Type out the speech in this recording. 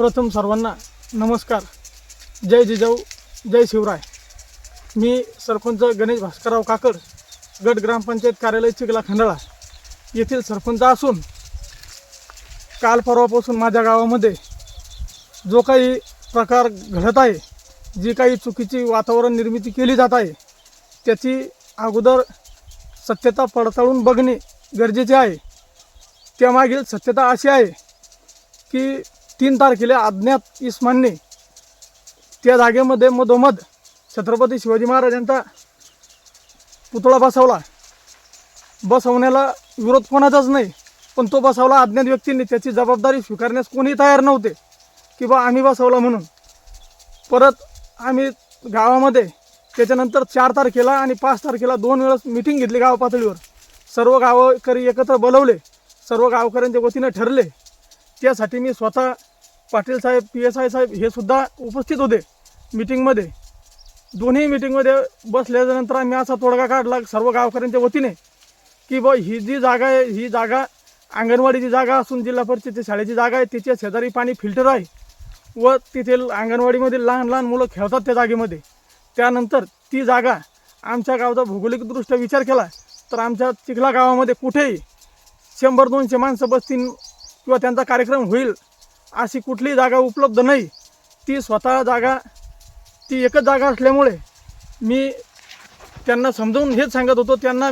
प्रथम सर्वांना नमस्कार. जय जिजाऊ, जय शिवराय. मी सरपंच गणेश भास्करराव काकड, गट ग्रामपंचायत कार्यालय चिखला खंडाळा येथील सरपंच असून काल परवापासून माझ्या गावामध्ये जो काही प्रकार घडत आहे, जी काही चुकीची वातावरण निर्मिती केली जात आहे, त्याची अगोदर सत्यता पडताळून बघणे गरजेचे आहे. त्यामागील सत्यता अशी आहे की 3 तारखेला अज्ञात इस्मांनी त्या जागेमध्ये मधोमध छत्रपती शिवाजी महाराजांचा पुतळा बसवण्याला विरोध कोणाचाच नाही, पण तो बसवला अज्ञात व्यक्तींनी. त्याची जबाबदारी स्वीकारण्यास कोणी तयार नव्हते की बा आम्ही बसवला म्हणून. परत आम्ही गावामध्ये त्याच्यानंतर 4 तारखेला आणि 5 तारखेला 2 वेळेस मिटिंग घेतली गाव पातळीवर. सर्व गावकरी एकत्र बोलवले, सर्व गावकऱ्यांच्या वतीनं ठरले. त्यासाठी मी स्वतः पाटील साहेब, PSI साहेब हे सुद्धा उपस्थित होते मिटिंगमध्ये. दोन्ही मिटिंगमध्ये बसल्यानंतर आम्ही असा तोडगा काढला सर्व गावकऱ्यांच्या वतीने की बा ही जी जागा आहे, ही जागा अंगणवाडीची जागा असून जिल्हा परिषदेची शाळेची जागा आहे. तिच्या शेजारी पाणी फिल्टर आहे व तिथे अंगणवाडीमध्ये लहान लहान मुलं खेळतात त्या जागेमध्ये. त्यानंतर ती जागा आमच्या गावचा भौगोलिकदृष्ट्या विचार केला तर आमच्या चिखला गावामध्ये कुठेही 100-200 माणसं बसतील किंवा त्यांचा कार्यक्रम होईल अशी कुठलीही जागा उपलब्ध नाही. ती स्वतः जागा, ती एकच जागा असल्यामुळे मी त्यांना समजावून हेच सांगत होतो. त्यांना